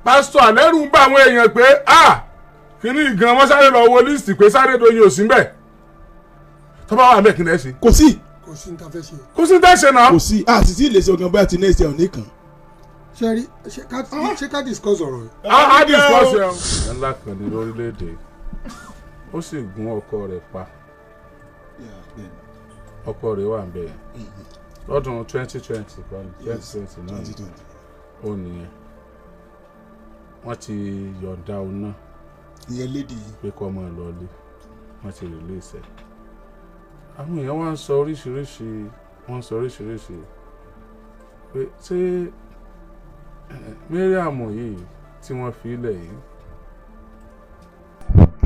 pásítọ̀ àlẹ́rù ń bá àwọn èèyàn pé kíní gan wọ́n sáré lọ wo líìsì pé Adedoyin ò sí mbẹ̀ tó bá wà mbẹ̀ kí ni ẹ ṣe. kò sí ní ta fẹ́ ṣe. kò sí ní ta ṣe náà. kò sí àṣìṣe ìlẹsẹ ọgàn bá ti ní ẹsẹ òní kan. ṣé ká discuss ọ̀rọ̀ yìí. a discuss ẹ̀. ńlá kan ní lórílẹ̀‐èdè ó sì gún ọkọ rẹ̀ pa ọkọ rẹ̀ wà ń bẹ̀ lọ́dún 2020 kan 2020 náà ó nìyẹn wọ́n ti yọ̀ǹda òun náà ìyẹn lédi pé kọ́ ọmọ ìlọlé wọ́n ti release ẹ̀. àwọn èèyàn wá ń sọ oríṣiríṣi pé ṣé Mariam yìí tí wọ́n fi ilẹ̀ yìí.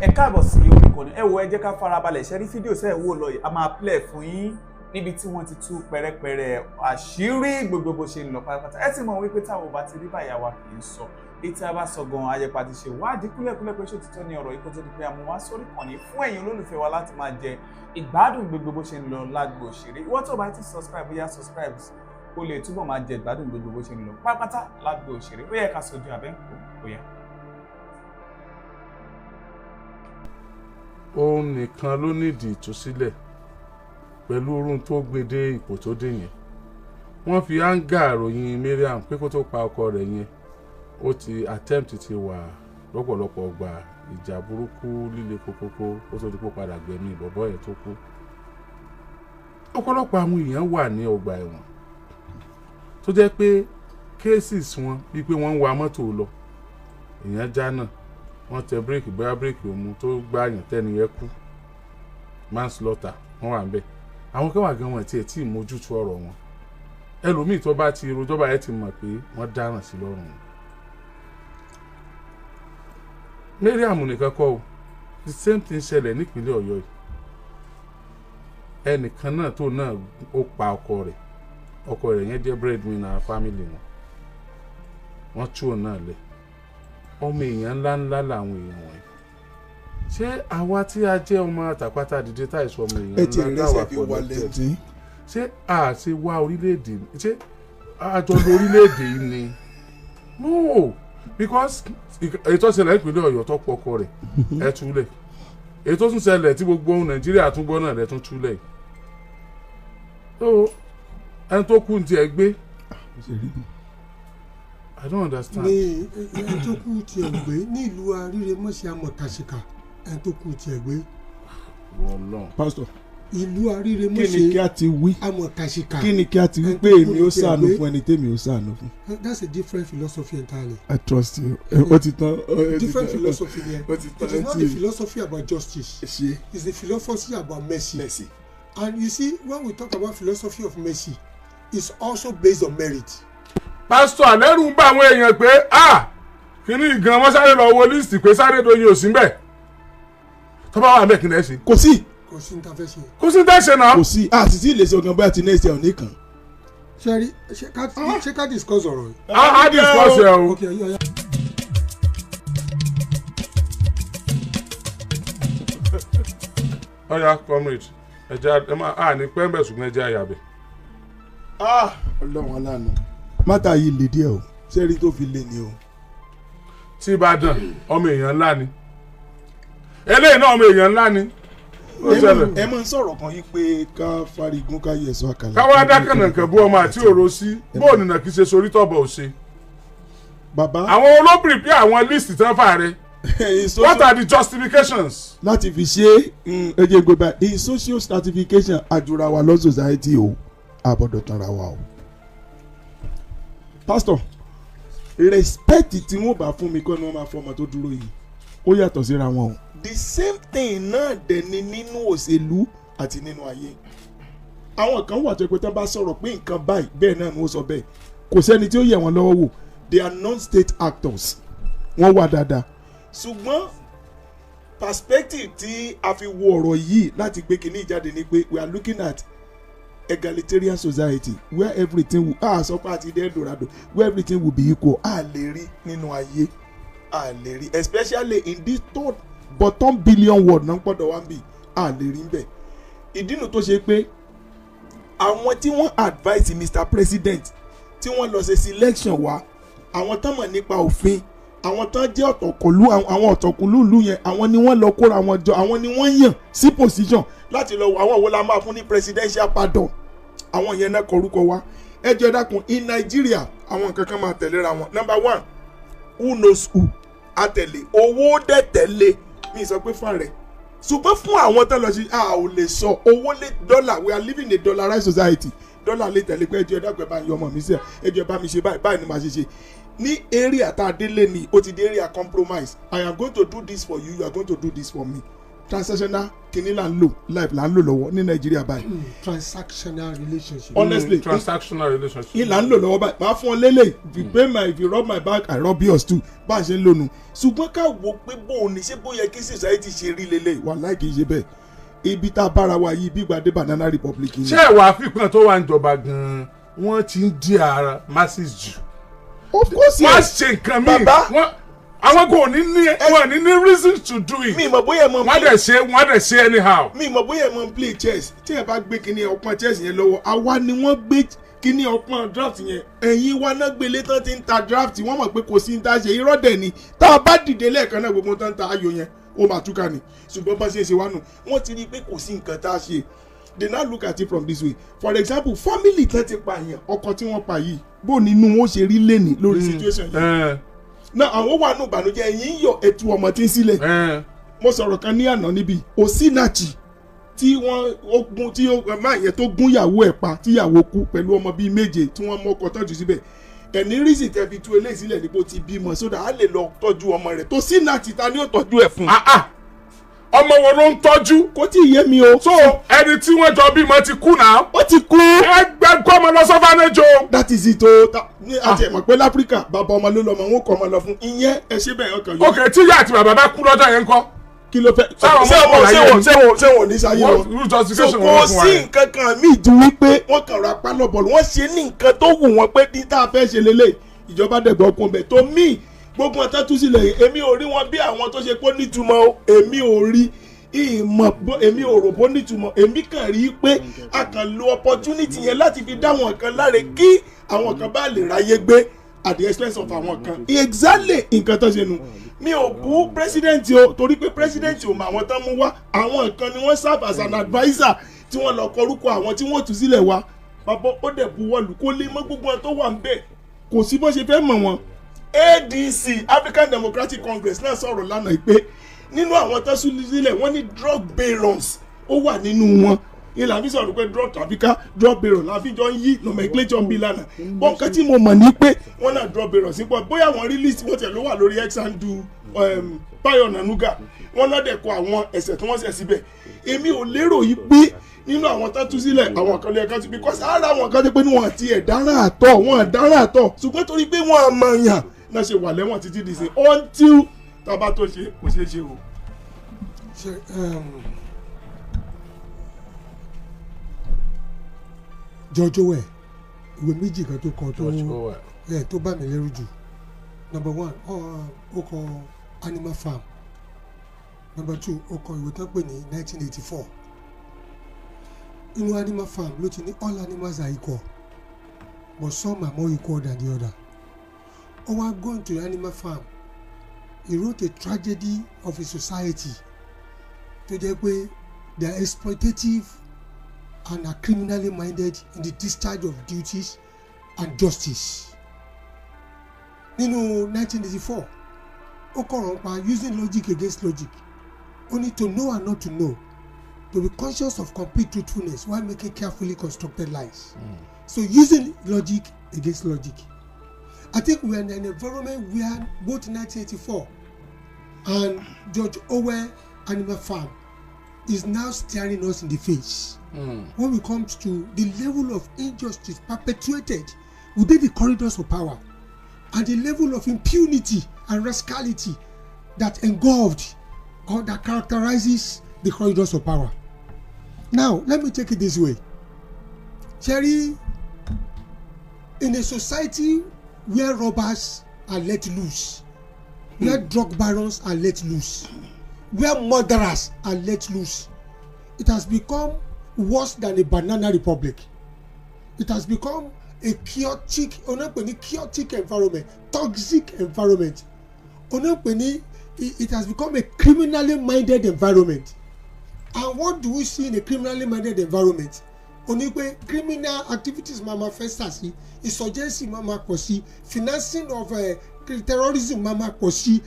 ẹ káàbọ̀ sí orí ìkànnì ẹ wo ẹ jẹ́ ká farabalẹ̀ ṣe rí fídíò sẹ́ẹ̀ wò lọ yìí a máa play fún yín níbi tí wọ́n ti tú pẹ̀rẹ̀pẹ̀rẹ̀ àṣírí gbogbo bó ṣe ń lọ pátápátá ẹ ti mọ̀ wípé táwọn bá ti rí báyà wa kì í sọ ètí a bá sọ gan ayẹpa ti ṣe wádìí kúlẹ̀kúlẹ̀ pé ṣó ti tọ́ ní ọ̀rọ̀ ikú tó di pé àmú wá sórí ìkànnì fún ẹ̀yin olólùfẹ́ wa láti máa jẹ ìgbádùn gbogbo bó ṣe ń lọ lágbo òṣèré ìwọ tó bá ti subscribe bóyá subscribe o lè túbọ̀ máa jẹ ìgbádùn gbogbo bó ṣe ń lọ pátápátá lágbo òṣèré ó yẹ ká sojú abẹ́ǹkó bóyá. òun nìkan ló nídìí ìtúsílẹ̀ pẹ̀lú orun tó gbé dé ipò tó dé yẹn wọ́n fi áńgà ròyìn Mariam pé kó tó pa ọkọ rẹ̀ yẹn ó ti attempt ti wà lọ́pọ̀lọpọ̀ ọgbà ìjà burúkú líle kókókó ó tó di kó padà gbẹ̀mí bọ̀bọ́ yẹn tó kú ọ̀pọ̀lọpọ̀ àwọn èèyàn wà ní ọgbà ẹ̀wọ̀n tó jẹ́ pé cases wọn bíi pé wọ́n ń wa mọ́tò lọ èèyàn já náà wọ́n tẹ bírèkì bóyá bírèkì òmu tó gbààyàn tẹ́ni yẹn kú manslaughter wọ́n wà ń bẹ̀ àwọn kẹwàá gan wọn tiẹ̀ tí ì mójútó ọ̀rọ̀ wọn ẹlòmíì tó bá ti rojọ́ báyẹn ti mọ̀ pé wọ́n dáràn sí lọ́rùn wọn. Mariam nìkan kọ́ o the same thing ṣẹlẹ̀ nípínlẹ̀ Ọ̀yọ́ yìí ẹnìkan náà tó náà ó pa ọkọ rẹ̀ yẹn jẹ́ breadwinner family wọn tú òun náà lẹ̀ ọmọ èèyàn ńláńlá làwọn èèyàn wọ̀nyí ṣé àwa tí a jẹ́ ọmọ àtàpátá dìde táìsọ ọmọ èèyàn ńlá táwa connected ṣé a ṣe wá orílẹ̀-èdè ṣé àjọ lórílẹ̀-èdè yìí ni no because ètò ìṣẹ̀lẹ̀ ìpínlẹ̀ Ọ̀yọ́ tó pọ̀ ọkọ rẹ̀ ẹ̀ túlẹ̀ ètò tún ṣẹlẹ̀ tí gbogbo ohun Nàìjíríà tún gbọ́ náà lẹ̀ tún túlẹ̀ so ẹni tó kú ti ẹ̀ gbé I don't understand. ní ẹni tó kú ti ẹ̀ gbé ní ìlú Aríremọ́sí Amọ̀kàṣìkà ẹni tó kú ti ẹ̀ gbé. Pastor ìlú Aríremọ́sí kí ni kí a ti wí Amọ̀kàṣìkà kí ni kí a ti wí pé èmi ó ṣàánú fún ẹni tèmi ó ṣàánú fún. That's a different philosophy entirely. I trust you. Ó ti tán. Different philosophy there. Ó ti tán. It is not the philosophy about justice. It's the philosophy about mercy. And you see, when we talk about philosophy of mercy, it's also based on merit. Pásítọ̀ àlẹ́rù ń bá àwọn èèyàn pé kíní gan wọ́n sáré lọ wo líìsì pé Adedoyin ò sí mbẹ̀ tó bá wà mbẹ̀ kí ni ẹ ṣe. kò sí ní ta fẹ́ ṣe. kò sí ní ta ṣe náà. kò sí àṣìṣe ìlẹsẹ ọgàn bá ti ní ẹsẹ òní kan. ṣé ká discuss ọ̀rọ̀ yìí. a discuss ẹ o. Okay, yeah. ọ̀ya comrade ẹ̀jẹ̀ ẹ̀ máa ní pẹ́ńbẹ̀ ṣùgbọ́n ẹ̀jẹ̀ àyàbẹ̀. Ọlọ́run aláàánú mátà yìí lè díẹ̀ o sẹ́rí tó fi lé ni o. tí Ìbàdàn ọmọ èèyàn ńlá ni eléyìí náà ọmọ èèyàn ńlá ni. ẹ máa ń sọ̀rọ̀ kan yìí pé ká farigun ká yẹ ẹ̀sọ́ àkàlà. káwá dákànnà kan bú ọmọ àti òró sí bóònù náà kì í ṣe sorí tọ́bọ̀ ò ṣe. bàbá àwọn olóbìnrin bí àwọn líìsì tán fà rẹ. What are the justifications? láti fi ṣe ẹjẹ gbogbo in social stratification àjùra wa lọ society o àbọ̀dọ̀ tanra wa o. Pastor respect tí wọ́n bá fún mi kọ́ ni wọ́n máa fọmọ tó dúró yìí ó yàtọ̀ síra wọn o. the same thing náà dẹ̀ ni nínú òṣèlú àti nínú ayé. àwọn kan wà tó pé tó bá sọ̀rọ̀ pé nǹkan báyìí bẹ́ẹ̀ náà ni wọ́n sọ bẹ́ẹ̀ kò sẹ́ni tí ó yẹ wọn lọ́wọ́ wò they are non-state actors wọ́n wà dáadáa ṣùgbọ́n perspective tí a fi wo ọ̀rọ̀ yìí láti gbé kínní jáde ni pé we are looking at egalitarian society where everything will sọ pé àti ilẹ̀ dorado where everything will be equal lè rí nínú ayé lè rí especially in this third bottom billion world náà gbọ́dọ̀ wá bí lè rí bẹ́ẹ̀ ìdínú tó ṣe pé àwọn tí wọ́n advise Mr. President tí wọ́n lọ ṣe selection wa àwọn tán mọ̀ nípa òfin àwọn tán jẹ́ ọ̀tọ̀kùlú àwọn ọ̀tọ̀kùlú ìlú yẹn àwọn ni wọ́n lọ kóra wọn jọ àwọn ni wọ́n yàn sí position láti lọ àwọn wo la máa fún ní presidential pardon àwọn yẹn náà kọrúkọ wa ẹ jẹ́ dákun in Nigeria àwọn nǹkan kan máa tẹ̀léra wọn. Number one, who knows who àtẹ̀lé owó dẹ̀ tẹ̀lé mi sọ pé fún rẹ̀ ṣùgbọ́n fún àwọn tó lọ sí a ò lè sọ owó lé dọ́là we are living in a dollarized society dọ́là lè tẹ̀lé pé ẹjọ́ dákun ẹ bá yọ ọmọ mi sí ẹjọ́ bá mi ṣe báyìí ni màá ṣe ṣe ní area tá a délé ni ó ti di area compromise. I am going to do this for you, you are going to do this for me. Transactional kìíní là ń lò life là ń lò lọ́wọ́ ní Nàìjíríà báyìí. Transactional relationship. Honestly transactional relationship. yìí là ń lò lọ́wọ́ báyìí màá fún ọ lélẹ̀ if you pay my if you rub my back I rub yours too bá a ṣe ń lónu. ṣùgbọ́n ká wo pé bó o ní ṣé bóyá kí society ṣe rí lélẹ̀ wàláhì kì í ṣe bẹ́ẹ̀ ibi tá a bára wa yìí bí gbàdé banana republic ni. ṣé ìwà àfikún tó wà ń jọba gan-an wọ́n ti ń di ara masses jù. Of course wọ́n ṣe nǹkan mi àwọn kò ní reason to do it. mi mọ̀ bóyá mo wọ́n dẹ̀ ṣe anyhow. mi mọ̀ bóyá mo play chess tí ẹ bá gbé kíní ọpọ́n chess yẹn lọ́wọ́ àwa ni wọ́n gbé kíní ọpọ́n draft yẹn ẹ̀yin wa náà gbélé tán ti ń ta draft wọ́n mọ̀ pé kò sí ní ta ṣe irọ́ dẹ̀ ni tá a bá dìde lẹ́ẹ̀kan náà gbogbo tán ta ayò yẹn ó máa túká ni ṣùgbọ́n bá ṣe é ṣe wá nù wọ́n ti rí i pé kò sí nǹkan tá a ṣe. They now look at it from this way. For example, family tán ti pa yẹn ọkọ tí wọ́n pa yìí bó nínú wọn ṣe rí lẹ́nì lórí situation yẹn. Náà àwọn wà nù ìbànújẹ́ ẹ̀yìn yọ ẹ̀tù ọmọ tí ń sílẹ̀. Mo sọ̀rọ̀ kan ní àná níbi Osinachi tí wọ́n ogun tí máa yẹn tó gún ìyàwó ẹ̀ pa tí ìyàwó kú pẹ̀lú ọmọ bíi méje tí wọ́n mọ́kọ tọ́jú síbẹ̀. Ẹni rísì tẹ̀bi tú eléyìí sílẹ̀ níbo ti bímọ sódà á lè lọ tọ́jú ọmọ rẹ̀ tó Osinachi ta ni ó tọ́jú ẹ̀ fún. Ọmọ wo ló ń tọ́jú. Kò tí ì yé mi o. So ẹni tí wọ́n jọ bímọ ti kú náà. Ó ti kú. Ẹgbẹ́ kọ́ ọmọ lọ sọ́fánẹ́jọ. That is it o. Àti ẹ̀mọ̀ pé láfíríkà bàbá ọmọ ló lọ́mọ wọn kọ́ ọmọ lọ fún. Ìyẹn ẹ ṣe bẹ́ẹ̀ ọkàn yìí. Ok tí ìyá àti bàbá bá kú lọ́jọ́ yẹn ńkọ́. Kí ló fẹ́. Ṣé wọ́n ní sáyé wọn. So kò sí nǹkan kan míì ju wípé wọ́n kàn ra pálọ̀ bọ̀lù wọ́n ṣe ní nǹkan tó wù wọ́n pé ní tá a fẹ́ ṣe lélẹ̀ ìjọba dẹ̀gbọ́n kún bẹ̀ tó míì gbogbo ọ̀tá tú sílẹ̀ èmi ò rí wọn bí àwọn tó ṣe pé nítumọ̀ o èmi ò rí èmi ò rò bó nítumọ̀ èmi kàn rí i pé a kàn lo opportunity yẹn láti fi dá wọn kan láre kí àwọn kan bá lè ráyé gbé at the expense of àwọn kan exactly nǹkan tó ṣe nu mi ò bú president o torí pé president ò mọ àwọn tán mú wá àwọn nǹkan ni wọ́n serve as an adviser tí wọ́n lọ kọrúkọ àwọn tí wọ́n tú sílẹ̀ wá bàbá ó dẹ̀ buwọ́lù kó lè mọ́ gbogbo wọn tó wà ń bẹ̀ kò sí bó ṣe fẹ́ mọ̀ wọn. ADC African Democratic Congress náà sọ̀rọ̀ lánàá pé nínú àwọn tó sílẹ̀ wọ́n ní drug barons ó wà nínú wọn ìlànà fi sọ̀rọ̀ pé drug trafficker drug baron la fi jọ ń yí nomenclature ń bí lánàá bọ́ǹkan tí mo mọ̀ ní pé wọ́n náà drug baron sí pọ̀ bóyá wọ́n rí list wọ́n tẹ̀ ló wà lórí exandu Bayo Nanuga wọ́n náà dẹ̀ kọ àwọn ẹ̀sẹ̀ tí wọ́n ṣẹ̀ síbẹ̀ èmi ò lérò yìí pé nínú àwọn tó tú sílẹ̀ àwọn kan lè ẹ̀ka ti because ara àwọn kan ti pé ní wọn àti ẹ̀dáràn àtọ̀ wọn ẹ̀dáràn àtọ̀ ṣùgbọ́n torí pé wọ́n àmọ̀yàn náà ṣe wà lẹ́wọ̀n títí di sí until tábà tó ṣe kò ṣeé ṣe o. George Orwell ìwé méjì kan tó kọ tó bá mi lẹ́rù jù number one ó kọ Animal Farm number two ó kọ ìwé tó pè ní 1984 inú Animal Farm ló ti ní all animals are equal but some are more equal than the other. Ó wá gone to Animal Farm he wrote a tragedy of a society tó jẹ́ pé they are exploitative and are criminally minded in the discharge of duties and justice. Nínú 1984 ó kọ̀rọ̀ pa using logic against logic only to know and not to know to be conscious of complete truthfulness while making carefully constructed lies. So using logic against logic. I think we are in an environment where both 1984 and George Orwell Animal Farm is now staring us in the face when it comes to the level of injustice perpetuated within the corridors of power and the level of impunity and rascality that engulfed or that characterizes the corridors of power. Now, let me take it this way. Cherry, in a society where robbers are let loose, where drug barons are let loose, where murderers are let loose, it has become worse than a banana republic. It has become a chaotic environment, toxic environment, it has become a criminally minded environment. And what do we see in a criminally minded environment? Criminal activities mama festasi, insurgency mama kosi, financing of terrorism mama kosi,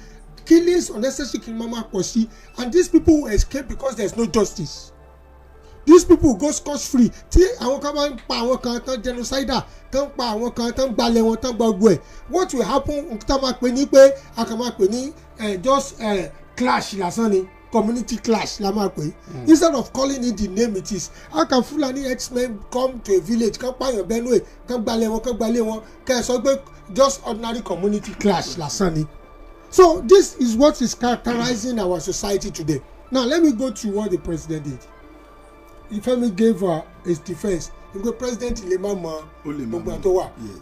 killings, unnecessary killing mama kosi, and these people will escape because there's no justice. These people go scot free. What will happen? Just clash lasani. Community clash instead of calling it the name it is. How can Fulani X-Men come to a village, come buy your Benue, come bale just ordinary community clash lasani. So this is what is characterizing our society today. Now let me go to what the president did. Ifemi gave his defense. The president yes.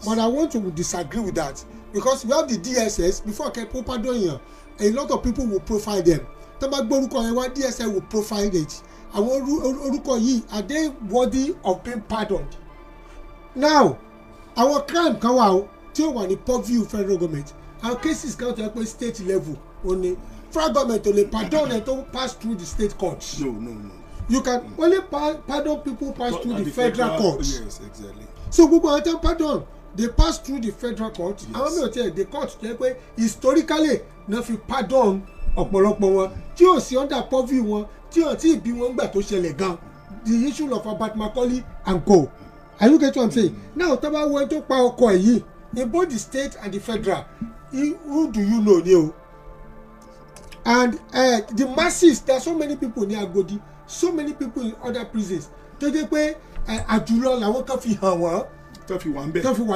But I want to disagree with that, because we have the DSS before Adedoyin. A lot of people will profile them. DSS will profile it. Are they worthy of being pardoned? Now, our crime come out till when the purview federal government. Our cases come to state level only. Federal government only pardon and don't pass through the state courts. No. You can only pardon people pass through the federal courts. Yes, exactly. So people pardon. They pass through the federal court. Yes. The court historically nothing pardon ọ̀pọ̀lọpọ̀ wọn tí ò sí under purview wọn tí ò tí ì bí wọn gbà tó ṣẹlẹ̀ gan. The issue of Abat Macaulay and co. Are you get what I'm saying? Now tọ́ba wọ́n tó pa ọkọ̀ yìí in both the state and the federal, who do you know ni o? And the masses, there are so many people ní Agodi, so many people in other prisons tó dé pé àjùlọ làwọn kan fi hàn wọ́n. Tó fi wà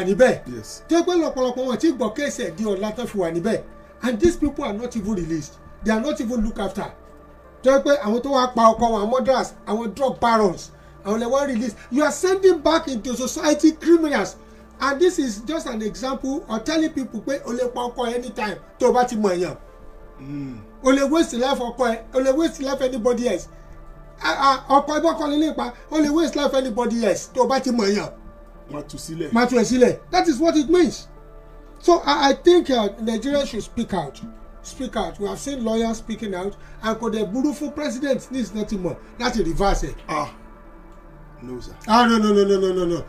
níbẹ̀. Yes. Tó pé lọ́pọ̀lọpọ̀ wọn tí gbọ́ kéèsì di ọ̀la tó fi wà níbẹ̀. And these people are not even released. They are not even looked after. Tó pé àwọn tó wá pa ọkọ wọn murderers, àwọn drug barons, àwọn lè wọ́n release. You are sending back into society criminals. And this is just an example of telling people pé o lè pa ọkọ anytime tó bá ti mọ̀ èèyàn. O lè waste life ọkọ ẹ, o lè waste life anybody else. Ọkọ ẹbọ kan lè pa, o lè waste life anybody else tó bá ti mọ̀ èèyàn. Matu ẹ sílẹ̀. That is what it means. So I think Nigeria should speak out. Speak out. We have seen lawyers speaking out, and could the beautiful president needs nothing more. That's a reverse. No, sir. No. No.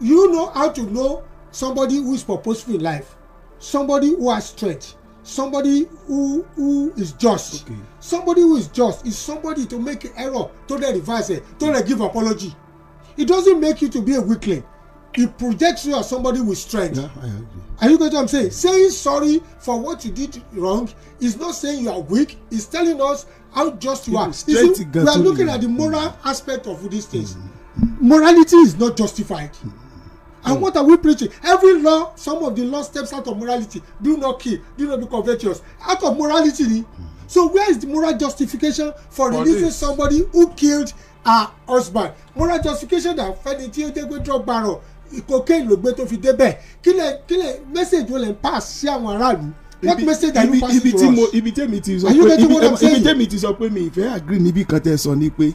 You know how to know somebody who is purposeful in life, somebody who has strength, somebody who is just. Okay. Somebody who is just is somebody to make an error, to the reverse it, to the give apology. It doesn't make you to be a weakling. It projects you as somebody with strength. Yeah, I agree. Are you getting what I'm saying? Saying sorry for what you did wrong is not saying you are weak. It's telling us how just you are. You see, we are looking at the moral aspect of these things. Morality is not justified. And what are we preaching? Every law, some of the law steps out of morality. Do not kill, do not be covetous. Out of morality. So where is the moral justification for releasing somebody who killed her husband? Moral justification that fẹ́ni tí ó dé gbé drug barrel cocaine ló gbé tó fi débẹ̀. Kílẹ̀ message wo lè pass sí àwọn aráàlú? What message are you passing to us? Ibi tèmi ti sọ Are you getting what I'm saying? Ibi tèmi ti sọ pé mi ìfẹ́ agree níbi kan tẹ́ sọ ni pé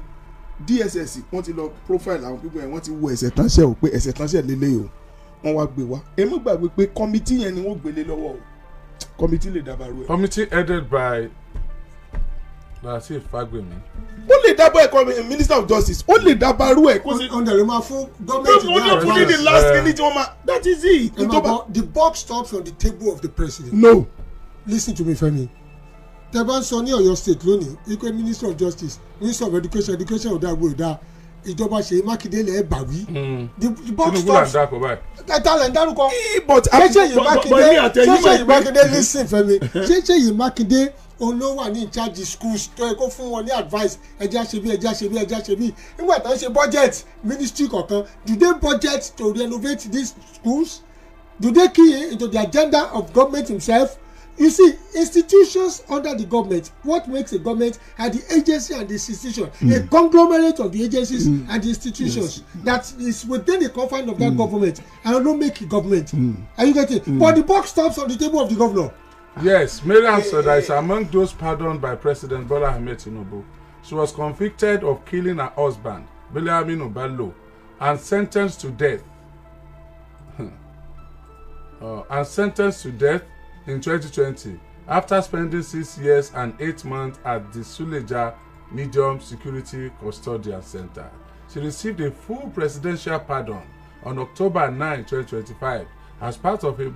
DSS wọ́n ti lọ profile àwọn people yẹn wọ́n ti wo ẹ̀ṣẹ̀ tánṣẹ́ o pé ẹ̀ṣẹ̀ tánṣẹ́ lélẹ̀ o wọ́n wá gbé wá. Ẹ mú gbàgbé pé committee yẹn ni wọ́n gbélé lọ́wọ́ o. Committee lè dàbàrú ẹ̀. Committee headed by Lati Fagbemi. Ó lè dábàá ẹ̀kọ́ Minister of Justice. Ó lè dàbàrú ẹ̀. Under the fún government. Ó ní the last minute wọ́n ma. That is it. The buck stops on the table of the president. No. Listen to me, Femi. Tẹ́bá sọ ní Ọ̀yọ́ state lónìí, ikú Minister of Justice, Minister of Education ọ̀dà àgbòdà, ìjọba Ṣèyí Mákindé lẹ̀ ẹ́ bà wí. The buck stops. Tẹ́tà lẹ̀ ń dárúkọ. Ṣèyí Mákindé listen Femi. Ṣèyí Mákindé ló wà ní in charge schools tó yẹ kó fún wọn ní advice ẹja ṣe bí nígbà tó ń ṣe budget ministry kọ̀ọ̀kan do they budget to renovate these schools? Do they key into the agenda of government himself? You see, institutions under the government, what makes a government are the agency and the institution, a conglomerate of the agencies and the institutions that is within the confines of that government and don't make a government. Are you getting? But the buck stops on the table of the governor. Yes, Mariam Soda is among those pardoned by President Bola Ahmed Tinubu. She was convicted of killing her husband, Biliaminu Bello, and sentenced to death. and sentenced to death in 2020 after spending 6 years and 8 months at the Suleja Medium Security Custodial Center. She received a full presidential pardon on October 9, 2025 as part of a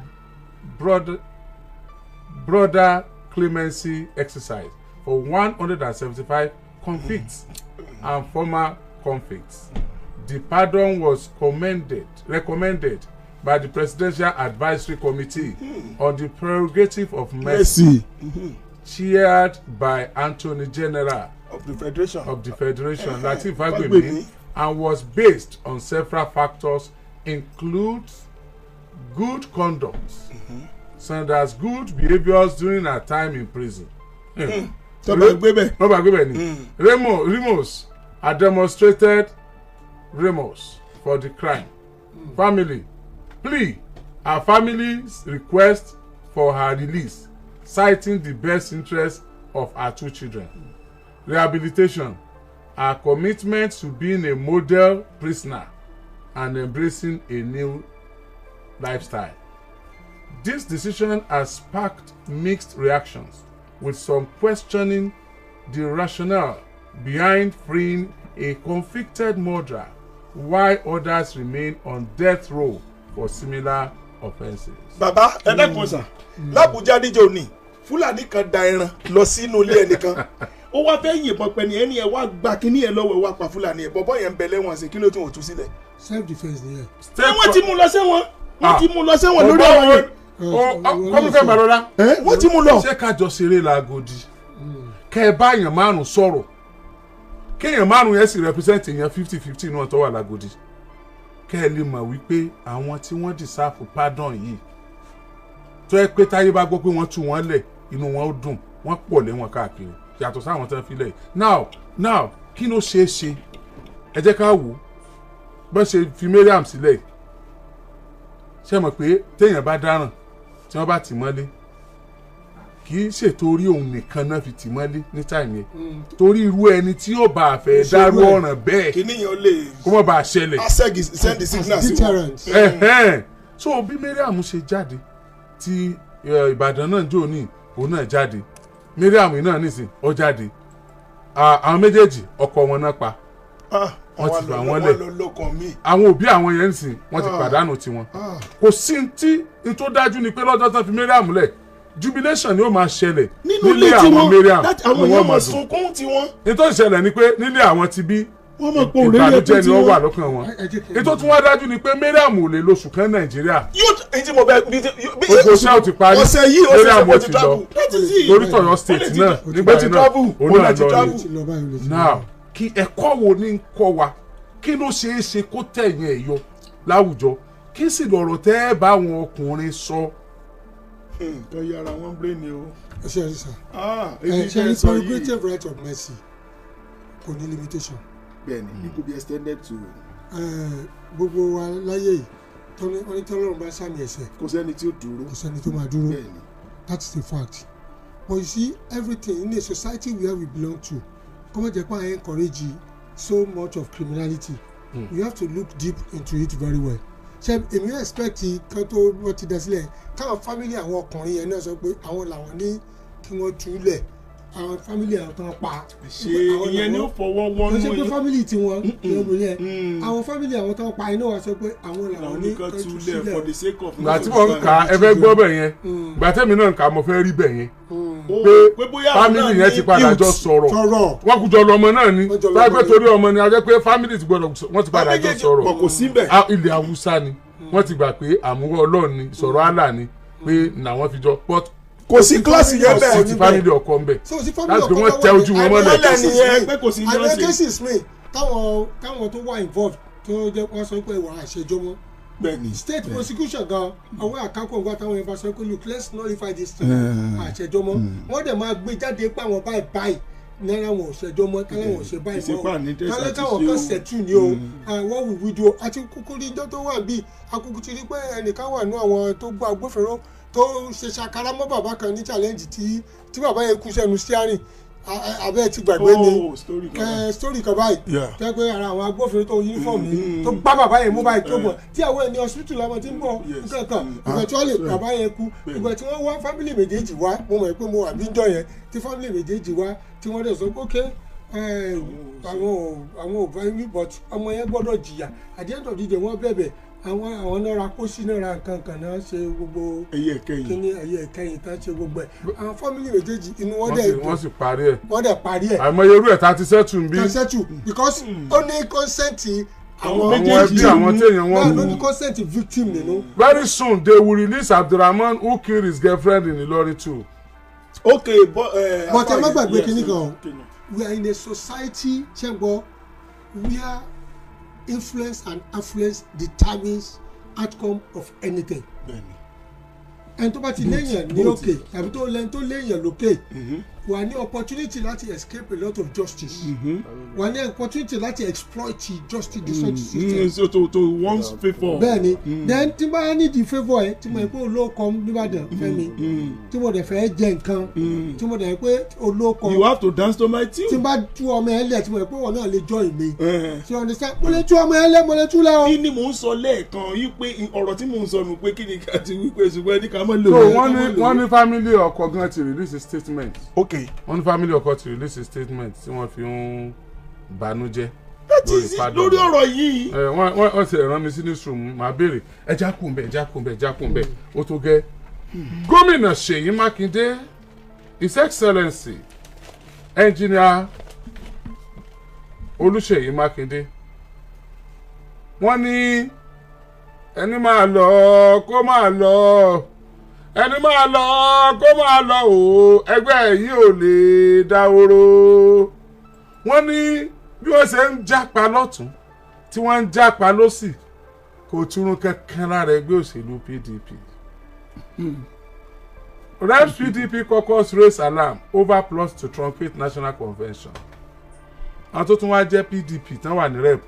broader clemency exercise for 175 convicts and former convicts. The pardon was recommended by the Presidential Advisory Committee on the Prerogative of Mercy, chaired by Attorney General of the Federation, Lati Odo, and was based on several factors, includes good conduct, such as good behaviours during her time in prison. Remorse had demonstrated remorse for the crime. Family plea her family's request for her release, citing the best interest of her 2 children. Rehabilitation, her commitment to being a model prisoner and embracing a new lifestyle. This decision has sparked mixed reactions, with some questioning the rationale behind freeing a convicted murderer while others remain on death row for similar offences. Bàbá ẹ̀dẹ́kun sà l'Abuja níjọ́ òní Fúlàní kan da ẹran lọ sínú ilé ẹnìkan ó wá fẹ́ yìnbọn pẹ̀ ní ẹni ẹ̀ wá gba kíní ẹ̀ lọ́wọ́ ẹ̀ wá pa Fúlàní ẹ̀ bọ̀bọ̀ yẹn ń bẹ lẹ́wọ̀n sí kí ló tún wò tú sílẹ̀. Self defence ni ẹ. wọ́n ti mú lọ sẹ́wọ̀n lórí ọ̀rọ̀ yẹn. Kọ́míkẹ́ Bàrọ́lá wọ́n ti mú lọ. ṣé kájọ ṣeré làgòdì kẹ́ ẹ bá èèyàn márùn-ún sọ̀rọ̀ kéèyàn márùn-ún yẹn sì represent èèyàn 50-50 náà tó wà làgòdì kẹ́ ẹ lè mọ̀ wípé àwọn tí wọ́n deserve pardon yìí tó ẹ pé táyé bá gbọ́ pé wọ́n tú wọn lẹ̀ inú wọn ó dùn wọ́n pọ̀ lé wọn káàkiri yàtọ̀ sáwọn tó ń filẹ̀ now kí ló ṣeé ṣe ẹ jẹ́ ká wò bó ṣe fi Mariam sílẹ̀ ṣe mọ̀ pé téèyàn bá dáràn tí wọ́n bá tì mọ́lé kì í ṣètòrí òun nìkan náà fi tì mọ́lé ní táìmù yẹn torí irú ẹni tí yóò bá a fẹ́ dárú ọ̀ràn bẹ́ẹ̀ kìnìyàn lè kó má bàa ṣẹlẹ̀. send the signal sí wọn. so bí Mariam ṣe jáde tí Ìbàdàn náà jò ní òun náà jáde Mariam náà nìsín ó jáde àwọn méjèèjì ọkọ wọn náà pa wọ́n ti fà wọ́n lẹ̀ àwọn òbí àwọn yẹn nìsín wọ́n ti pàdánù tiwọn kò sí tí n tó dájú ni pé lọ́jọ́ tán fi Mariam lẹ̀ jubilation ni ó máa ṣẹlẹ̀ nílé àwọn Mariam àwọn yẹn máa sunkún tiwọn. nítorí ṣẹlẹ̀ ni pé nílé àwọn ti bí wọ́n mọ̀ pé òrèlè ìbànújẹ́ ni ó wà lọ́kàn wọn nítorí tí wọ́n dájú ni pé Mariam ò lè lóṣù kan Nàìjíríà gbogbo ṣáà ti parí Mariam ò ti lọ lórí tọ̀yọ́ state náà nígbà yẹn náà òun náà lọ ní now kí ẹ̀kọ́ wo ni ń kọ́ wa kí ló ṣeé ṣe kó tẹ̀yìn ẹ̀ yọ láwùjọ kí sì lọ̀rọ̀ tẹ́ ẹ bá àwọn ọkùnrin sọ. tó yára wọn brain ni o. ẹ ṣe àrísà ṣe prerogative right of mercy kò ní limitation. bẹ́ẹ̀ni it could be extended to. gbogbo wa láyé yìí wọ́n ní tọ́lọ́run bá sàmì ẹ̀ṣẹ̀. kò sẹ́ni tí ó dúró. kò sẹ́ni tó máa dúró. that's the fact. but you see everything in a society where we belong to kọ́mọ̀ jẹ́ pé I encourage so much of criminality. You have to look deep into it very well. ṣe èmi yóò expect kan tó wọ́n ti dá sílẹ̀ káwọn family àwọn ọkùnrin yẹn náà sọ pé àwọn làwọn ní kí wọ́n túlẹ̀ àwọn family àwọn tán pa. ṣe ìyẹn ni ó fọwọ́ wọ́n mú yín. wọ́n ṣe pé family tiwọn lọ́mọ yẹn àwọn family àwọn tán pa iná wa sọ pé àwọn làwọn ní kí túlẹ̀ for the sake of. gbà tí wọ́n ń ka ẹ fẹ́ gbọ́ bẹ̀ yẹn gbà tẹ́mi náà ń ka mo fẹ́ rí bẹ̀ yẹn pé family yẹn ti padà jọ sọ̀rọ̀ wọ́n kú jọ lọ́mọ náà ni láìpẹ́ torí ọmọ ni a jẹ́ pé family ti gbọ́dọ̀ wọ́n ti padà jọ sọ̀rọ̀ kò sí bẹ̀. ilẹ̀ Haúsá ni wọ́n ti gbà pé àmúwọ́ Ọlọ́run ni sọ̀rọ̀ Allah ni pé làwọn fi jọ but kò sí kílásì yẹn bẹ́ẹ̀ kò sí family ọkọ ń bẹ̀ láti pé wọ́n tẹ ojú wọn mọ́lẹ̀. àwọn cases mi káwọn tó wà involved tó jẹ́ wọ́n sọ pé wàá ṣèjọ́ mọ́ state prosecution gan àwọn àkákò nǹkan táwọn yẹn bá sọ pé look let's nullify this thing àṣẹjọ́ mọ́ wọ́n dẹ̀ máa gbé jáde pé àwọn báyìí náírà wọn ò ṣẹjọ́ mọ́ kálẹ̀ wọn ò ṣe báyìí mọ́ kálẹ̀ káwọn kan ṣẹ̀tù ni o àwọn wùwídìí o àti kúkú rí ijọ́ tó wà bíi akúkú ti rí pé ẹnìkan wà ní àwọn tó gbọ́ agbófinró tó ṣe ṣàkárá mọ́ bàbá kan ní challenge tí bàbá yẹn kú sẹ́nu steering abẹ́ ti gbàgbé ni story kan báyìí tẹ́ pé ara àwọn agbófinró tó uniform yìí tó gbá bàbá yẹn mú báyìí tó bọ̀ tí àwọn ẹni hospital lọ́mọ tí ń bọ̀ nǹkan eventually bàbá yẹn kú ìgbà tí wọ́n wá family méjèèjì wá mo mọ̀ pé mo wà bí jọ yẹn tí family méjèèjì wá tí wọ́n dẹ̀ sọ pé ok àwọn ò bá wí but ọmọ yẹn gbọ́dọ̀ jìyà at the end of the day wọ́n bẹ̀bẹ̀ àwọn náà ra pósí náà ra nǹkan kan náà ṣe gbogbo kíní ẹyẹ ẹ̀kẹyìn tán ṣe gbogbo ẹ̀ àwọn fámìlì méjèèjì inú wọ́n sì parí ẹ̀ àìmọye irú ẹ̀ tá ti sẹ́tù ń bí because ó ní consent àwọn méjèèjì àwọn téèyàn wọn ló ní consent victim nínú. very soon they will release Abdulrahman who killed his girlfriend in Ilorin too. okay but ẹ má gbàgbé kíní kan we are in a society ṣẹ́gbọ́ where influence and affluence determines outcome of anything. ẹni tó bá ti léèyàn ní òkè tàbí tó lẹ́ni tó léèyàn lókè wà ní opportunity láti escape a lot of justice wà ní opportunity láti exploit justice the system. so to one's favour. bẹ́ẹ̀ni then tí bá ní di favour ẹ tí mo yẹ pé olóòkọ nìbàdàn Fẹ́mi tí mo dẹ̀ fẹ́ jẹ nǹkan tí mo dẹ̀ pé olóòkọ. you have to dance to my tune. tí bá tú ọmọ ẹ lẹ tí mo yẹ pé wọn náà lè join mi. tí o understand mo lè tú ọmọ ẹ lẹ mo lè tú lẹ o. kí ni mò ń sọ lẹ́ẹ̀kan yí pé ọ̀rọ̀ tí mò ń sọ nù pé kí ni ká ti wí pé ṣùgbọ́n ẹni ká mọ̀ lò. so wọ́n ní family ọkọ gan ti release a statement. okay. wọ́n ní family ọkọ ti release a statement tí wọ́n fi ń banújẹ́ lórí ọ̀rọ̀ yìí. wọ́n ti rán mi sí newsroom máa béèrè ẹja kùn bẹ́ẹ̀ ó tó gẹ́. gómìnà Ṣèyí Mákindé His Excellency Engineer Olúṣèyí Mákindé wọ́n ní ẹni máa lọ kó máa lọ ẹni máa lọ kó máa lọ o ẹgbẹ́ yìí ò lè dáwóró. wọ́n ní bí wọ́n ṣe ń jápa lọ́tún tí wọ́n ń jápa lọ́sì kò túrun kankan lára ẹgbẹ́ òṣèlú PDP. Reps PDP caucus raise alarm over plots to truncate National Convention. àwọn tó tún wá jẹ́ PDP tán wà ní rep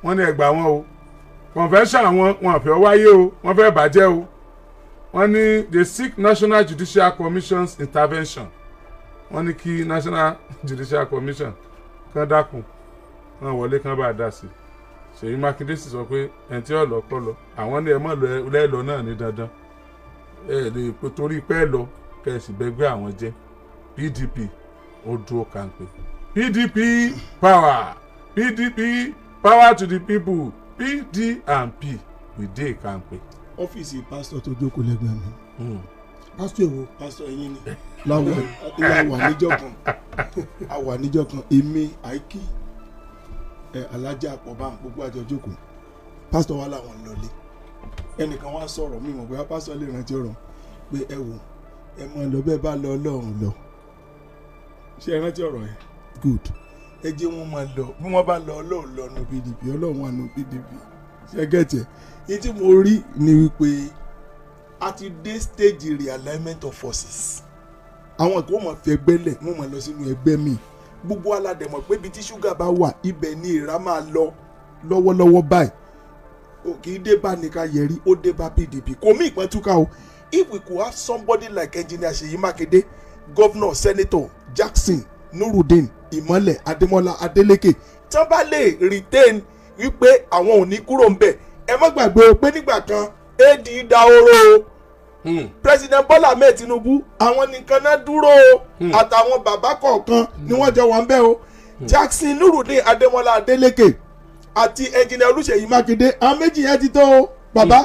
wọ́n ní ẹgbàá wọn o convention wọn fẹ́ wáyé o wọ́n fẹ́ bàjẹ́ o. wọ́n ní they seek National Judicial Commission's intervention. wọ́n ní kí National Judicial Commission kán dákun kán wọlé kán bá dá sí. Ṣèyí Mákindé sì sọ pé ẹni tí ọ̀lọ́ kọ́ lọ àwọn ní ẹ mọ̀ lẹ́lọ náà ní dandan ẹ lè pe torí pẹ́ lọ kẹ̀sì bẹ́gbẹ́ àwọn jẹ́ PDP ó dúró kàǹpé PDP power PDP power to the people PDP we dey kàǹpé. ọ́fíìsì pásítọ̀ tó jókòó lẹ́gbẹ̀ẹ́ mi. pásítọ̀ èwo. pásítọ̀ ẹ̀yin ni àwa níjọ́ kan èmi àìkí alájà àpọ̀bá gbogbo àjọ jókòó pásítọ̀ wa làwọn lọlé ẹnìkan wá sọ̀rọ̀ mi mọ̀ bóyá pásítọ̀ lè rántí ọ̀rọ̀ pé ẹ wò ẹ mọ̀ lọ bẹ́ẹ̀ bá lọ Ọlọ́run lọ ṣé ẹ rántí ọ̀rọ̀ yẹn good ẹ jẹ́ wọn máa lọ bí wọ́n bá lọ Ọlọ́run lọ nu PDP Ọlọ́run wà nu PDP ṣé gẹ̀tì ẹ̀ ní tí mo rí ni wípé a ti dé stage realignment of forces àwọn kan mọ̀ fi ẹgbẹ́ lẹ̀ wọ́n mọ̀ lọ sínú ẹgbẹ́ mi gbogbo aládẹ̀mọ̀ pé ibi tí ṣúgà bá wà ibẹ̀ ni ìrà máa lọ lọ́wọ́lọ́wọ́ báyìí kì í dé bá nìkan yẹrí ó dé bá PDP kò mí ìpín túká o if we could have somebody like Engineer Ṣèyí Mákindé Governor Senator Jackson Nurudeen Ìmọ́lẹ̀ Adémọ́lá Adélékè tí wọ́n bá lè retain wípé àwọn ò ní kúrò ń bẹ̀ ẹ má gbàgbé pé nígbà kan AD dáhóró President Bola Ahmed Tinubu àwọn nìkan náà dúró àtàwọn bàbá kọ̀ọ̀kan ni wọ́n jọ wà ń bẹ̀ o Jackson Nurudeen Adémọ́lá Adélékè àti Engineer Olúṣèyí Mákindé àwọn méjì yẹn ti tó o bàbá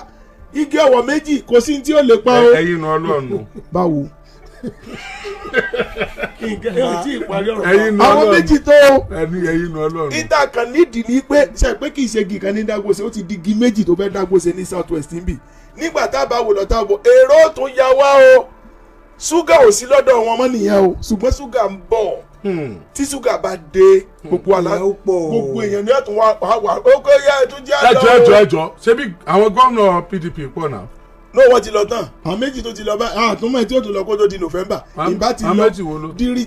igi ọwọ́ méjì kò sí tí ó lè pa o. ẹ̀yin nu Ọlọ́run. báwo. ẹ̀yin nu Ọlọ́run. àwọn méjì tó o. ẹ̀yin nu Ọlọ́run. ìta kan nídìí ni pé ṣe pé kì í ṣe igi kan ní Dágbóṣe ó ti di igi méjì tó fẹ́ Dágbóṣe ní South West níbí nígbà tá a bá wò lọ́tà bò èrò tó ya wá o ṣúgà ò sí lọ́dọ̀ wọn mọ́ nìyẹn o ṣùgbọ́n ṣúgà ń bọ̀ tí ṣúgà bá dé gbogbo èèyàn ní ẹ̀tún wà ó kó yá ẹ̀tún jẹ́ àlọ́. ẹjọ́ ṣebí àwọn gómìnà PDP pọ̀ náà. ní wọ́n ti lọ tán àwọn méjì tó ti lọ báyìí àwọn àtúmọ̀ tí ó tún lọ kó tó di November ìbá ti lọ dírí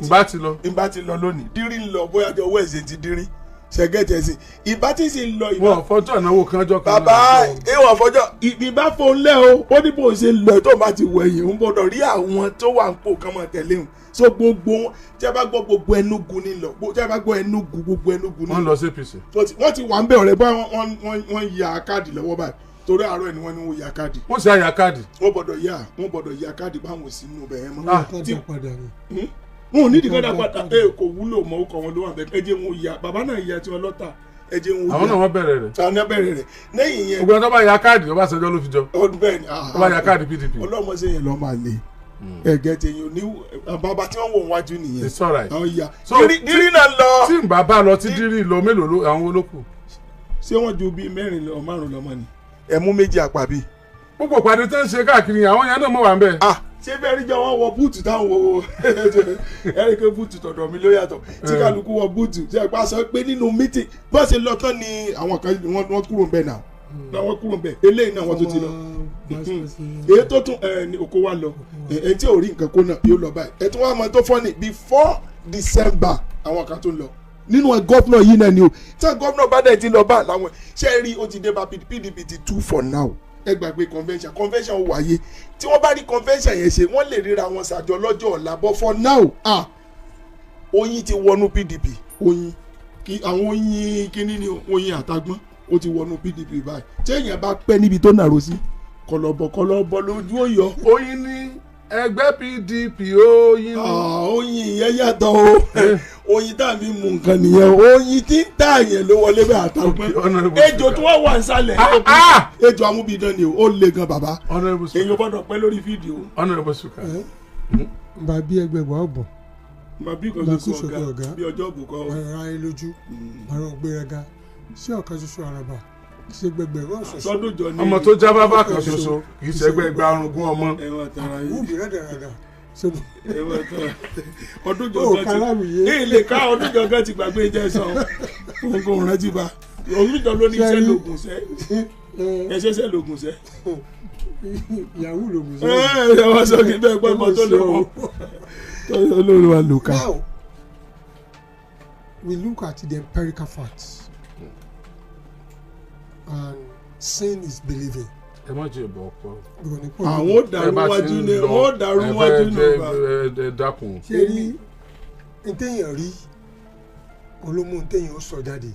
ìbá ti lọ lónìí dírí ń lọ bóyá jọ wẹ́ẹ̀sì ti dírí ṣẹ̀gẹ́tì ẹ̀sìn ìbá tí sì ń lọ ìbá. wọ́n fọjọ́ ìnáwó kanjọ́ kan. bàbá ìwọ̀n fọjọ́ ìbá fòun lẹ́ o ó ní bó ṣe lọ tó bá ti wẹ̀yìn ń gbọ́dọ̀ rí àwọn tó wà ń pò kán mọ̀ tẹ̀lé wọn so gbogbo wọn tí a bá gbọ́ gbogbo Enugu ní lọ tí a bá gbọ́ Enugu gbogbo Enugu ní lọ. wọ́n lọ sí APC. wọ́n ti wà ń bẹ̀ ọ̀rẹ́ bá wọ́n ya káàdì lọ́wọ́ báyìí torí àárọ̀ ẹ̀ ni wọ́n ní wọ́n ya káàdì. wọ́n sì á ya káàdì. wọ́n gbọ́dọ̀ ya káàdì báwọn sínú bẹ̀ ẹ̀ mọ́. wọn ò ní ìdíkọ́dà padà kò wúlò mọ́ ó kọ́ wọn ló wà bẹ́ẹ̀ ẹ jẹ́ wọn ya bàbá náà ya tí wọ́n lọ́ta ẹ jẹ́ wọn ya. àwọn náà wọ́n bẹ̀rẹ̀ rẹ̀. àwọn náà bẹ̀rẹ̀ rẹ̀ lẹ́yìn yẹn. ògbọ́n tó bá ya káàdì Ọbásanjọ́ ló fi jọ. ọdún bẹ́ẹ̀ ni tó bá ya káàdì PDP. ọlọ́mọ sí yẹn lọ́ máa le ẹ̀gẹ́ tí yẹn ní bàbá tí wọ́n wò wájú nìyẹn. it's alright. àwọn ya dírí náà lọ. tí n bàbá lọ tí dírí lọ mélòó àwọn olókù. ṣé wọ́n ju bíi mẹ́rin lọ márùn lọ́mọ ni. ẹ mú méjì àpàbí. púpọ̀ pàdé tó ń ṣe káàkiri àwọn yẹn náà mọ̀ wà ń bẹ̀. ṣé bẹ́ẹ̀ rí jọ wọ́n wọ búùtù táwọn wo ẹ̀ríkẹ́ búùtù tọ̀dọ̀ mi ló yàtọ̀ tí kálukú wọ búùtù ṣe àgbà sọ pé nínú mítì bá ṣe lọ tán ni àwọn kan wọ́n kúrò ń bẹ̀ náà wọ́n kúrò ń bẹ̀ eléyìí náà wọ́n tó ti lọ èyí tó tún ní oko wa lọ ẹ̀ tí ò rí nǹkan kó náà yóò lọ báyìí ẹ̀ tún wá mọ tó fọ́ ni before December àwọn kan tó lọ nínú gọ́fúnà yìí náà ni o tí gọ́fúnà bá dẹ̀ ti lọ bá làwọn ṣe rí o ti dé bá PDP ti tú for now ẹ gbàgbé convention ó wáyé tí wọ́n bá rí convention yẹn ṣe wọ́n lè ríra wọn ṣàjọ lọ́jọ́ ọ̀la but for now oyin ti wọnú PDP oyin àwọn oyin kíní ni oyin àtàgbọ́n ó ti wọnú PDP báyìí tí èèyàn bá pẹ́ níbi tó nàró sí kọlọ̀bọ̀ lójú ó yọ. oyin ní ẹgbẹ́ PDP oyin ní. oyin yẹn yàtọ̀ o oyin tá a fi mú nǹkan nìyẹn oyin tí ń tà yẹn ló wọlé bẹ́ẹ̀ àtàgbọ́n ejò tí wọ́n wà nísàlẹ̀ ejò amúbidán ni ó le gan bàbá èyàn gbọ́dọ̀ pẹ́ lórí fídíò. honourable suka. bàbí ẹgbẹ̀gbọ́ ọ̀bọ̀n bàbí kan tó sọ ọ̀gá bí ọjọ́ òbúkọ. ọ̀rọ̀ ayé lójú ọ̀rọ̀ gbéraga sí ọ̀kan ṣoṣo àràbà ṣe gbẹgbẹ̀rún ọ̀ṣọ́ṣọ́. ọmọ tó já bábà kan ṣoṣo kì í ṣẹgbẹ́ ẹgbẹ́ arúgbó ọmọ. wúbi rẹ́dẹ̀rẹ́dà ọdún jọgán ti ilé ká ọdún jọgán ti gbàgbé jẹ sọ òun rántí bá ọdún jọ ló ní iṣẹ́ lògùn sẹ́ ẹṣẹ́ṣẹ́ lògùn sẹ́. yahoo lògùn sẹ́. ẹ wá sọ kí bẹ́ẹ̀ pẹ́ mọ́ tó lè wọ́ olórí wa lò ká. Now we look at the empirical facts and seeing is believing. ẹ má jẹ ìbọn ọpọ. àwọn ò dàrú wájú ni wọ́n dàrú wájú ni bá. ẹ dákun. ṣé rí ntẹ̀yìn rí olómú ntẹ̀yìn ó sọ jáde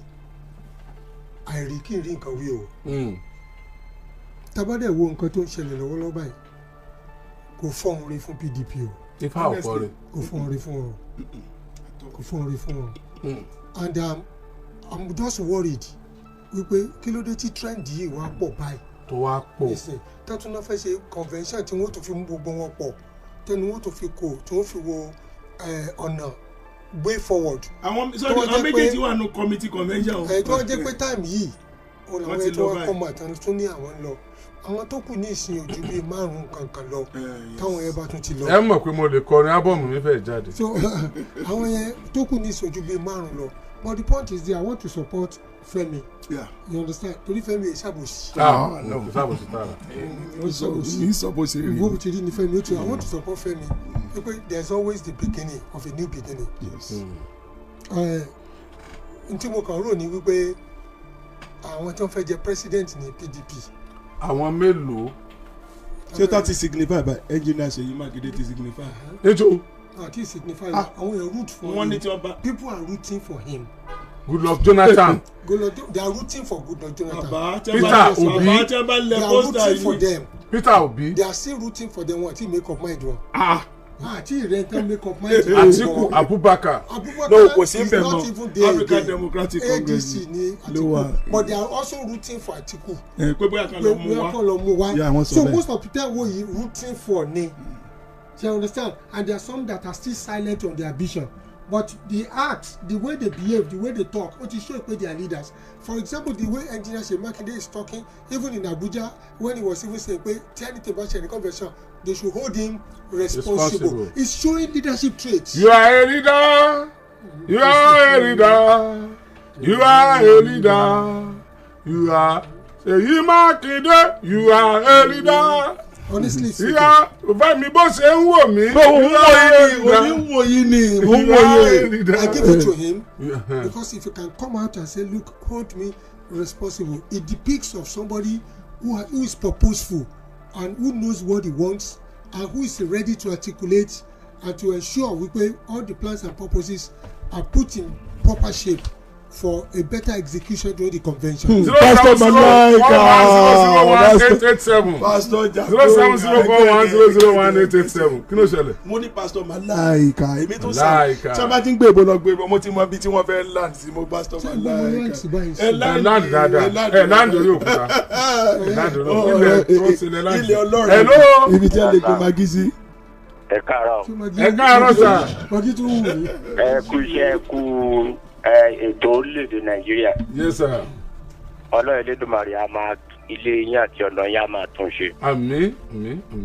àìrí kí n rí nǹkan wí o. tabadẹ wo nǹkan tó ń ṣẹlẹ̀ lọ́wọ́lọ́wọ́ báyìí kò fọ́n rí fún PDP o. ifá ọ̀pọ̀ rẹ̀. kò fọ́n rí fún ọ kò fọ́n rí fún ọ. And I'm just worried wípé kí ló dé tí trend yìí wá pọ̀ báyìí. tó wá pọ̀. tẹ́tún náà fẹ́ ṣe convention tí wọ́n tó fi mú gbogbo wọn pọ̀ tẹ́nu wọ́n tó fi kó tí wọ́n fi wo ọ̀nà way forward. àwọn méjèèjì wà ní committee convention. tí wọ́n jẹ́ pé time yìí òun làwọn ẹ̀ tó wá kọ́ mọ̀ àtàwọn tó ní àwọn ń lọ àwọn tó kù ní ìsìn ojú bíi márùn-ún kankan lọ táwọn yẹn bá tún ti lọ. ẹ mọ̀ pé mo lè kọrin ábọ̀mù mi fẹ́ jáde. so àwọn yẹn tó kù ní ìsìn ojú bíi márùn-ún lọ but the point is there I want to support Femi. Yeah. You understand? torí Femi ẹ ṣàbòsí. no kò ṣàbòsí tààrà. ìṣàbòsí rí. ìwé òtí rí ni Femi ó tún I want to support Femi because there is always the beginning of a new beginning. Yes. Ntí mo kàn rò ní wípé àwọn tí wọ́n fẹ́ jẹ president ní PDP. àwọn mélòó. ṣé tá ti signify by engineer Ṣèyí Mákindé ti signify. ètò. àti signify àwọn èèyàn root for him. wọ́n ní tí wọ́n bá. people are rooting for him. Goodluck Jonathan. They are rooting for Goodluck Jonathan. Peter Obi. They are rooting for them. Peter Obi. They are still rooting for them until make up mind one. Àti ìrẹ́ntàn make up mind. Atiku Abubakar. No, kò sí bẹ́ẹ̀ mọ́ African Democratic Congress ADC ni Atiku but they are also rooting for Atiku. pé bóyá kan lọ mú wá. So most of the people who are rooting for ni. You understand? And there are some that are still silent on their vision. But the acts, the way they behave, the way they talk, it shows that they are leaders. For example, the way Engineer Ṣèyí Mákindé is talking, even in Abuja, when he was even saying, tell anything about the convention, they should hold him responsible. It's showing leadership traits. You are a leader. You are a leader. You are a leader. You are Ṣèyí Mákindé. You are a leader. honestly speaking. ìyá bàbá mi bó ṣe ń wò mí. I give it to him because if you can come out and say, look, hold me responsible, it depicts of somebody who is purposeful and who knows what he wants and who is ready to articulate and to ensure all the plans and purposes are put in proper shape for a better execution during the convention. Pastor Malaika, Pastor 07041001887. Kí ló ṣẹlẹ̀? Mo ní Pastor Malaika, èmi tó sá. Sábà tí ń gbé ìbò lọ gbé ìbò, mo ti mọ ibi tí wọ́n fẹ́ land sí mo Pastor Malaika. Land dáadáa. Land orí òkúta. Land orí òkúta. Ilé Ọlọ́run. Hello. Ibi tí a lè gbé magi sí. Ẹ káàárọ̀. Ẹ káàárọ̀ sà. Magi tún wù mí. Ẹ kú iṣẹ́ kú ètò orílẹ̀-èdè Nàìjíríà. Yes sir. Ọlọ́run Elédùmarè á máa ilé yín àti ọ̀nà yín á máa tún ṣe. Àmín.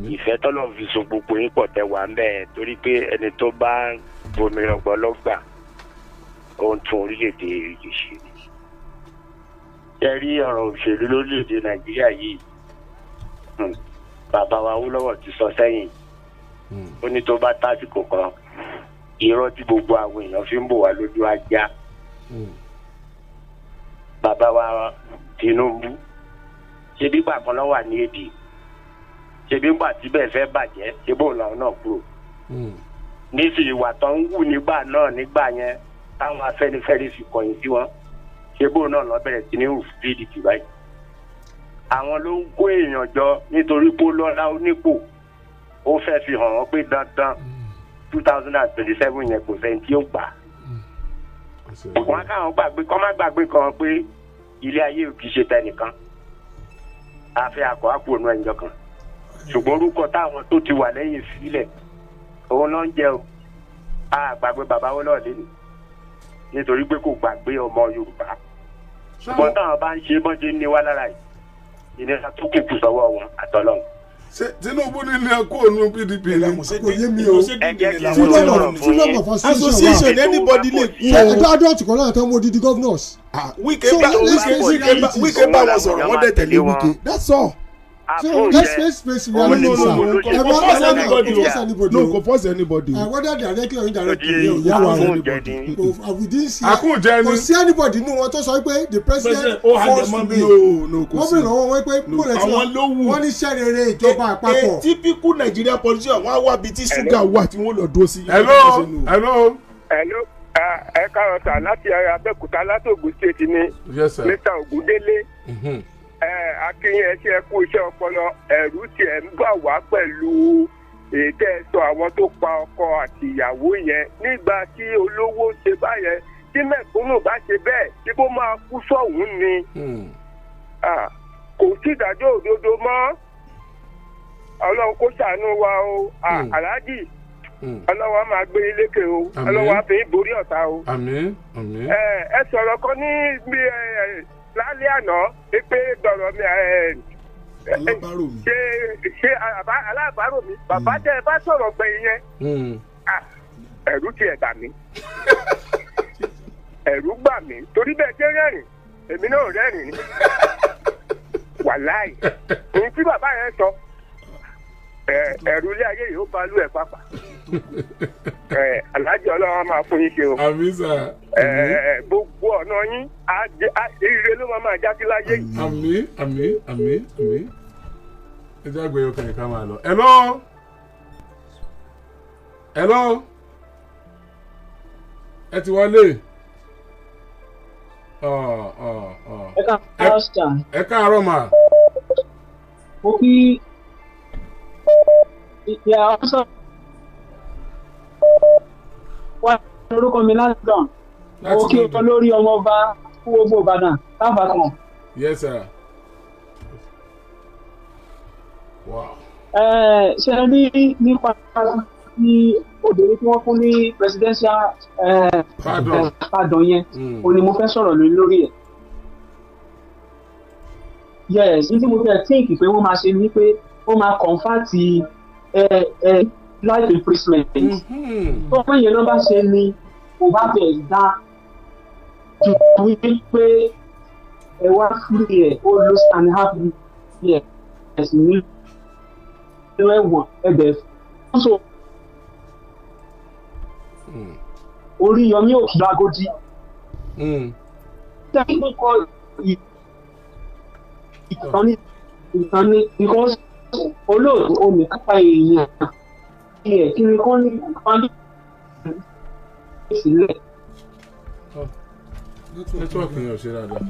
Ìfẹ́ tọ́lọ́run fi so gbogbo yín pọ̀ tẹ́ wà ń bẹ̀ torí pé ẹni tó bá ń bomi ọgbọ́n lọ́gbà ó ń tún orílẹ̀-èdè yìí ṣe. Ṣé rí ọ̀rọ̀ òṣèlú lórílẹ̀-èdè Nàìjíríà yìí? Bàbá wa Awólọ́wọ̀ ti sọ sẹ́yìn. Ó ní tó bá tásìkò kan irọ́ tí gbogbo àwọn èèyàn fi ń bò wá lójú ajá. Bàbá wa Tinubu ṣe bí gbà kan lọ́wọ́ ní èdè ṣe bí gbà tí bẹ́ẹ̀ fẹ́ bàjẹ́ ṣe bóun làwọn náà kúrò. Nísìnyí ìwà tó ń wù nígbà yẹn táwọn Afẹ́nifẹ́re fi kọ̀yìn sí wọn ṣe bóun náà lọ bẹ̀rẹ̀ sí ní hù PDP báyìí. Àwọn ló ń kó èèyàn jọ nítorí pé ó lọ́lá onípò ó fẹ́ fi hàn wọ́n pé dandan 2027 yẹn kò sẹ́ni tí ó gbà. Wọ́n káwọn gbàgbé kọ́ má gbàgbé kan pé ilé ayé ò kì í ṣe tẹnìkan. Àfẹ́ àkọ́ àpò ònú ẹ̀yọ́ kan. Ṣùgbọ́n orúkọ táwọn tó ti wà lẹ́yìn sílẹ̀ òun náà ń jẹ́ o. A gbàgbé bàbá wọn náà lé ní. Nítorí pé kò gbàgbé ọmọ Yorùbá. Ṣùgbọ́n táwọn bá ń ṣe bọ́n ṣe ń ní wá lára yìí. Ìnira tó kùkù sọ́wọ́ wọn àtọ́lọ́run. Tinubu ní ilé ẹkọ ònú PDP ni. Kò yé mi o. Freedom of association anybody lè kú o. Adult kọ́ láti ọmọ odidi governors. Wíkẹ́ bá wọn sọ̀rọ̀ wọ́n dẹ̀ tẹ̀lé Wíkẹ́. That's all. So let's face reality, sir. No, go force anybody. Whether directly or indirectly, we didn't see. Kò sí anybody nínú wọn tó sọ pé the president forced me. No, wọ́n bẹ̀rẹ̀ lọ́wọ́ wọn pé wọ́n ní iṣẹ́ rere ìjọba àpapọ̀. Typical Nigerian politician wọ́n á wá bíi tí ṣúgà wà tí wọ́n lọ dó sí. Hello. Ẹ káàárọ̀ sà láti Abẹ́òkúta láti Ògùn State ni Mr. Ògúndélé. Akínyìn ẹ ṣe kú iṣẹ́ ọpọlọ ẹ̀rù tiẹ̀ ń bà wá pẹ̀lú ètò ẹ̀sọ́ àwọn tó pa ọkọ àti ìyàwó yẹn nígbà tí olówó ṣe báyẹn tí mẹ̀kúnnù bá ṣe bẹ́ẹ̀ tí kò máa kú sọ̀hún ni kò sí ìdájọ́ òdodo mọ́ Ọlọ́run kó ṣàánú wa o Aláàjì Ọlọ́run á máa gbé ilékè o Ọlọ́run á fi borí ọ̀tá o. Àmín. Ẹ sọ̀rọ̀ kan ní bí lálẹ́ àná pé dọ̀rọ̀ mi ṣe alábàárò mi bàbá tẹ ẹ bá sọ̀rọ̀ gbẹ̀yìn yẹn ẹ̀rù tiẹ̀ bà mí ẹ̀rù gbà mí torí bẹ́ẹ̀ ṣe rẹ́rìn èmi náà rẹ́rìn ni wàláì ohun tí bàbá yẹn sọ ẹ̀rù ilé ayé yìí ó bá lú ẹ̀ pápá Aláàjì Ọlọ́run máa fún yín ṣe o. Àmín sà. Gbogbo ọ̀nà yín ire ló máa já sí láyé yìí. Àmín. Ẹ jẹ́ àgbẹ̀ yóò kẹ́yìn ká máa lọ. Hello. Ẹ ti wọlé. Ẹ káàárọ̀ mà. Mo kí ìyá ọ̀sán. Wá orúkọ mi láti dàn. Mo kí ọkọ lórí ọmọọba fún gbogbo Ìbàdàn lábàtàn. Yes sir. Wow. Ṣe rí nípa tí obìnrin tí wọ́n fún ní presidential pardon yẹn o ni mo fẹ́ sọ̀rọ̀ lórí ẹ̀. Yes, ní tí mo fẹ́ think pé wọ́n máa ṣe ni pé wọ́n máa convert life imprisonment. Tó pé yẹn ló bá ṣe ni kò bá bẹ̀ dá ju wípé ẹ wá free ẹ̀ ó lose and half years ní ẹ̀wọ̀n ẹ̀dẹ̀ so Oriyomi ò gbàgòdì tẹ́lẹ̀ tó kọ ìtàn ní because olóòtú omi kápá èèyàn ẹ̀ kí ni kò ní pàdé sílẹ̀. nẹ́tíwọ̀kì yẹn ò ṣe dáadáa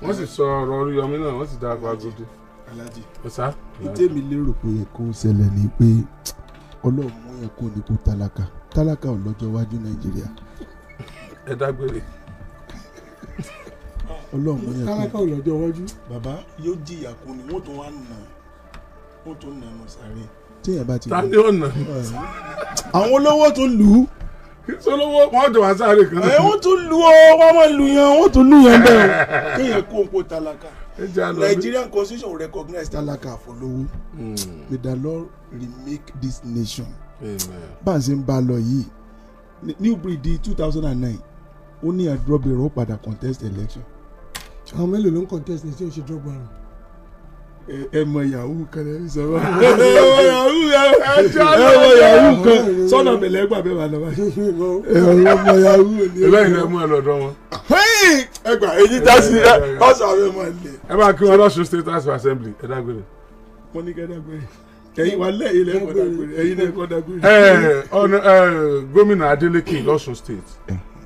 wọ́n sì sọ ọ̀rọ̀ Oriyomi náà wọ́n sì dá gbàgòdì. Alhaji ọ̀sá ìtẹ́mi lérò pé kó ṣẹlẹ̀ ni pé Ọlọ́run mú yẹn kó ní kó tálákà ò lọ́jọ́ iwájú Nàìjíríà. ẹ dágbére. Ọlọ́run mú yẹn tálákà kó ò lọ́jọ́ iwájú. bàbá yóò jìyà kó ni wọ́n tún wá nà wọ́n tún nà ẹnu sáré. téèyàn bá ti ta ni ọ̀nà àwọn olówó tún lù ú. sọlọ́wọ́ wọ́n jọ wá sáré kan náà. wọ́n tún lù ọ́ wọ́n máa lù yẹn wọ́n tún lù yẹn bẹ́ẹ̀ o kéèyàn kó ń kó tálákà. Nigerian constitution recognize tálákà fọlọ́wọ́. May the Lord remake this nation. bá a ṣe ń bá a lọ yìí new breed di 2009 ó ní àdúróbèrè ó padà contest election. àwọn mélòó ló ń contest ní tí ó ṣe dọ́gba rẹ̀. ẹ mọ yahoo kan ẹ sọ wọn. ẹ mọ yahoo kan sọ́nà bẹ̀lẹ́ gbà bẹ́ẹ̀ wà lọ́wọ́. ẹ mọ yahoo ni. ìbẹ́yìn lẹ mú ẹ lọ́dọ̀ wọn. ẹ gbà èyí dá sí ọ̀sán àwọn ọmọ ilé. ẹ bá kí wọn lọ́sùn state house assembly ẹ dágbére. wọ́n ní kẹ́ dágbére. ẹ̀yin wà lẹ́yìn lẹ́kọ̀ọ́ dágbére ẹ̀yin lẹ́kọ̀ọ́ dágbére. gómìnà Adeleke lọ́sùn state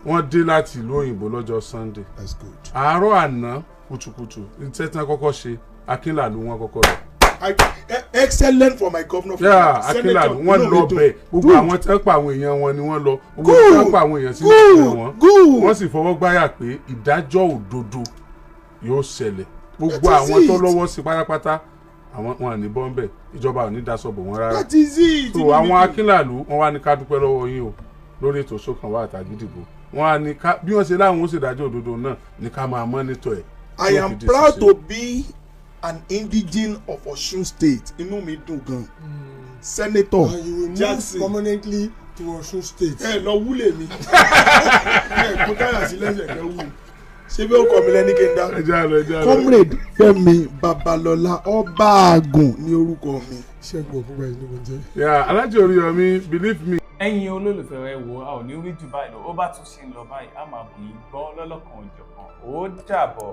wọ́n dé láti ìlú òyìnbó lọ́jọ́ Sunday. That's good. àárọ̀ àná kùtùkùtù iṣẹ́ tí wọ́n kọ́kọ́ ṣe Akínlàlú wọn kọ́kọ́ lọ. Excellent for my governor. Akínlàlú wọn lọ bẹ̀ gbogbo àwọn tí wọ́n pa àwọn èèyàn wọn ni wọ́n lọ gbogbo tí wọ́n pa àwọn èèyàn sí ìpínlẹ̀ wọn wọ́n sì fọwọ́ gbáyà pé ìdájọ́ òdodo yóò ṣẹlẹ̀ gbogbo àwọn tó lọ́wọ́ sí pátápátá àwọn wọn ní bọ́ńbẹ̀ ìjọba ò ní daṣọ́bọ̀ wọn rárá. That is it. so àwọn Akínlàlú wọn wá ní ká dúpẹ́ lọ́wọ́ yín o lórí ètò Ṣókànwá àtàgídìbò wọn á ní ká bí wọ́n ṣe láwọn ó ṣèdájọ́ òdodo náà ní ká máa mọ́nítọ̀ ẹ̀. I am proud to be an indigene of Osun State. Inú mi dùn gan. Senator Jackson permanently to Osun State. ẹ lọ wúlé mi. ẹ kó táyà sí lẹ́sẹ̀ kẹ́ wù. ṣé bí ó kọ́ mi lẹ́ni kí n dá. Comrade Fẹ́mi Babalọ́lá Ọbaàgùn ní orúkọ mi. Ṣẹ́gun òkúgbà yìí ni mo jẹ́. Alhaji Oriyomi believe me. ẹ̀yin olólùfẹ́ ẹ wò a ò ní rí jù báyìí lọ ó bá tún ṣe ń lọ báyìí a máa bù yín gbọ́ lọ́lọ́kan òjọ̀kan ó dàbọ̀.